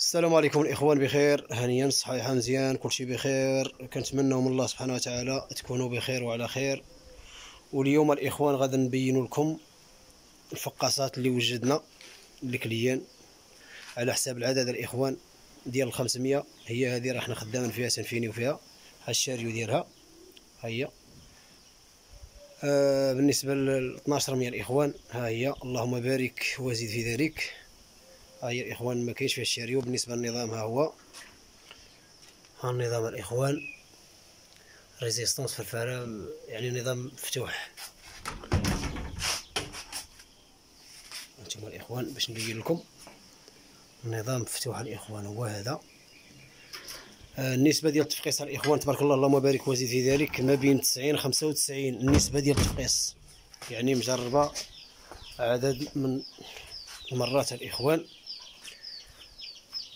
السلام عليكم الاخوان، بخير هانيا صحيحه مزيان كلشي بخير. كنتمنى من الله سبحانه وتعالى تكونوا بخير وعلى خير. واليوم الاخوان غادي نبين لكم الفقاصات اللي وجدنا للكليان على حساب العدد الاخوان ديال 500. هي هذه راه حنا خدامين فيها تنفينيو فيها. ها الشاريو ديالها ها هي. بالنسبه ل 1200 الاخوان ها هي، اللهم بارك وزيد في ذلك. ها هي الاخوان، ما كاينش فيها الشاريو. بالنسبه للنظام ها هو، ها النظام الاخوان ريزيستونس في الفرامل، يعني نظام مفتوح. هانتوما الاخوان باش نبين لكم النظام مفتوح الاخوان هو هذا. النسبه ديال التفقيس الاخوان تبارك الله اللهم بارك وزيد في ذلك، ما بين 90 95 النسبه ديال التفقيس، يعني مجربه عدد من المرات الاخوان.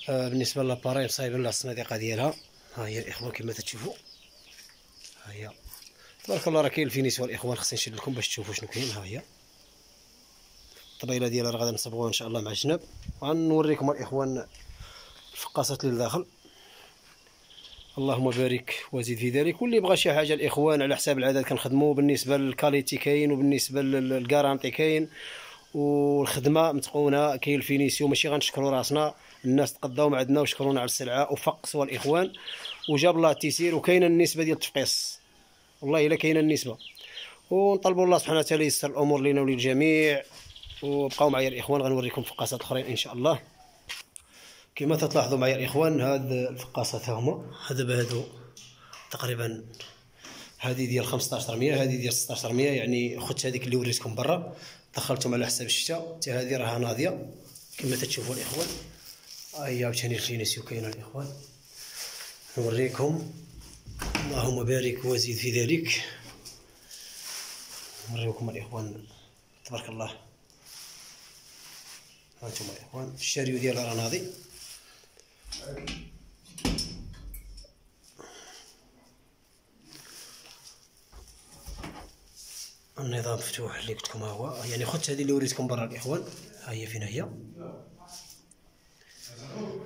بالنسبه للاباري صايبين لها الصناديقه ديالها. ها هي الاخوان كما تشوفوا، ها هي تبارك الله. راه كاين الفينيسيو الاخوان، خصني نشد لكم باش تشوفوا شنو كاين. ها هي الطبيله ديالها راه غادي نصبغوها ان شاء الله مع الجناب، وغنوريكم الاخوان الفقاصات اللي لداخل. اللهم بارك وزيد في ذلك. واللي بغى شي حاجه الاخوان على حساب العدد كنخدموا. بالنسبه للكاليتي كاين، وبالنسبه للكارانتي كاين، والخدمه متقونه. كاين الفينيسيو، ماشي غنشكروا راسنا، الناس تقداو مع عندنا وشكرونا على السلعه وفقسوا الاخوان وجاب الله التيسير. وكاينه النسبه ديال التفقيس، والله الا كاينه النسبه. ونطلبوا الله سبحانه وتعالى ييسر الامور لينا وللجميع. وبقاو معايا الاخوان، غنوريكم فقاصات اخرين ان شاء الله. كما تلاحظوا معايا الاخوان، هاد الفقاصات هما دابا هادو تقريبا. هذه ديال 1500، هذه ديال 1600. يعني خدت هذيك اللي وريتكم برا دخلتهم على حساب الشتاء. حتى هذه راها ناضيه كما تشوفوا الاخوان. هي عاوتاني الفينيسيو كاينه الاخوان، نوريكم. اللهم بارك وزيد في ذلك. نوريكم الاخوان تبارك الله. هانتم الاخوان الشاريو ديالها راه ناضي. النظام مفتوح اللي قلت لكم ها هو. يعني خدت هذه اللي وريتكم برا الاخوان. ها هي فين هي.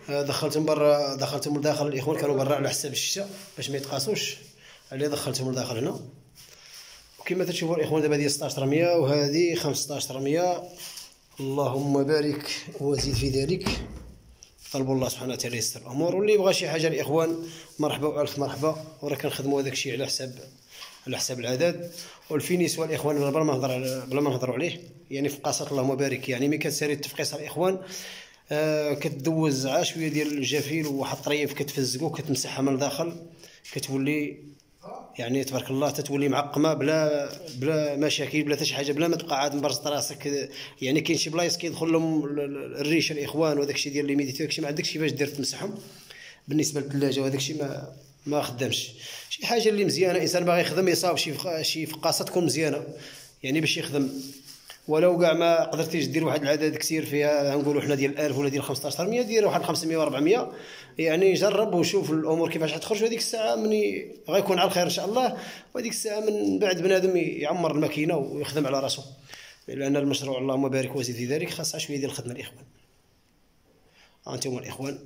دخلتهم برا، دخلتهم لداخل الاخوان. كانوا برا على حساب الشتاء باش ما يتقاسوش، عليه دخلتهم لداخل هنا. وكما تشوفوا الاخوان دابا ديال 1600 وهذه 1500. اللهم بارك وزيد في ذلك. طلبوا الله سبحانه وتعالى ييسر الامور. واللي بغى شي حاجه الاخوان مرحبا والف مرحبا. وراه كنخدموا هذاك الشيء على حساب العدد. والفينيسيو الاخوان بلا ما نهضروا عليه، يعني فقاصات اللهم بارك. يعني ملي كتسالي التفقيس الاخوان كتدوز شويه ديال الجفيل وواحد الطريف كتفزقو كتمسحها من الداخل، كتولي يعني تبارك الله تتولي معقمه بلا مشاكل، بلا حتى شي حاجه، بلا ما تبقى عاد مبرزط راسك. يعني كاين شي بلايص كيدخل لهم الريش الاخوان وداك الشيء ديال ليميديتي، داك الشيء ما عندكش كيفاش دير تمسحهم. بالنسبه للثلاجه وهذاك الشيء ما خدامش. شي حاجه اللي مزيانه، انسان باغي يخدم يصاوب شي فقاصه تكون مزيانه يعني باش يخدم. ولو كاع ما قدرتيش دير واحد العدد كثير فيها، نقولوا حنا ديال 1000 ولا ديال 1500، دير واحد 500 و400. يعني جرب وشوف الامور كيفاش غتخرج. وهذيك الساعه مني غيكون على الخير ان شاء الله. وهذيك الساعه من بعد بنادم يعمر الماكينه ويخدم على راسه، لان المشروع اللهم بارك وزيد في ذلك خاصها شويه ديال الخدمه الاخوان. هانتوما الاخوان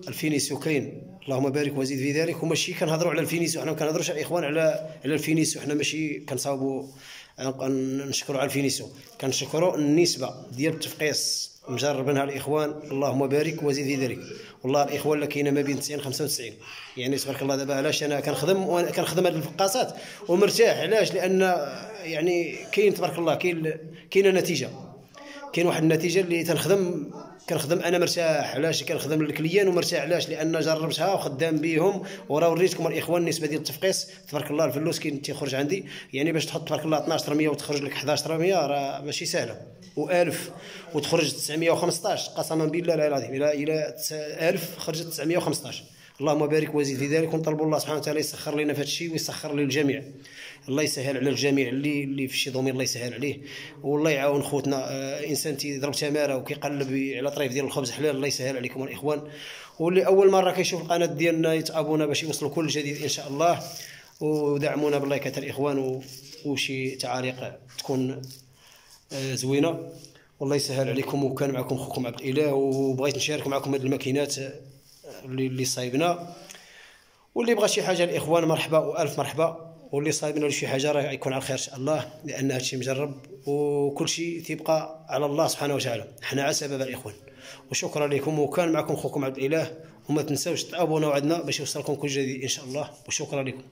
الفينيسيو كاين، اللهم بارك وزيد في ذلك. وماشي كنهضروا على الفينيسيو، حنا ما كنهضروش على الاخوان على الفينيسيو. حنا ماشي كنصاوبوا نشكروا على الفينيسيو، كنشكروا النسبه ديال التفقيس مجربينها الاخوان. اللهم بارك وزيد في ذلك. والله الاخوان لا كاينه ما بين 90 95. يعني تبارك الله. دابا علاش انا كنخدم هذه الفقاصات ومرتاح؟ علاش؟ لان يعني كاين تبارك الله كاينه نتيجه. كاين واحد النتيجه اللي كنخدم انا مرتاح. علاش كنخدم للكليان ومرتاح؟ علاش؟ لان جربتها وخدام بهم. وراه وريتكم الاخوان النسبه ديال التفقيس تبارك الله. الفلوس تيخرج عندي، يعني باش تحط تبارك الله 1200 وتخرج لك 1100 راه ماشي سهله. و1000 وتخرج 915 قسما بالله العظيم. الى 1000 خرجت 915. اللهم بارك وزيد في ذلك. ونطلبوا الله سبحانه وتعالى يسخر لنا في هذا الشيء ويسخر للجميع. الله يسهل على الجميع اللي في شي دومين، الله يسهل عليه. والله يعاون خوتنا. انسان تيضرب تماره وكيقلب على طريف ديال الخبز حلال، الله يسهل عليكم الاخوان. واللي اول مره كيشوف القناه ديالنا يتابونا باش يوصلوا كل جديد ان شاء الله. ودعمونا باللايكات الاخوان وشي تعاليق تكون زوينه. والله يسهل عليكم. وكان معكم خوكم عبد الاله، وبغيت نشارك معكم هذه الماكينات اللي صايبنا. واللي بغى شي حاجه الاخوان مرحبا والف مرحبا، واللي صايبنا ولا شي حاجه راه يكون على خير ان شاء الله، لان هادشي مجرب وكل شيء تيبقى على الله سبحانه وتعالى، حنا على سبب الاخوان. وشكرا لكم، وكان معكم خوكم عبد الاله. وما تنساوش تابوناو عندنا باش يوصلكم كل جديد ان شاء الله، وشكرا لكم.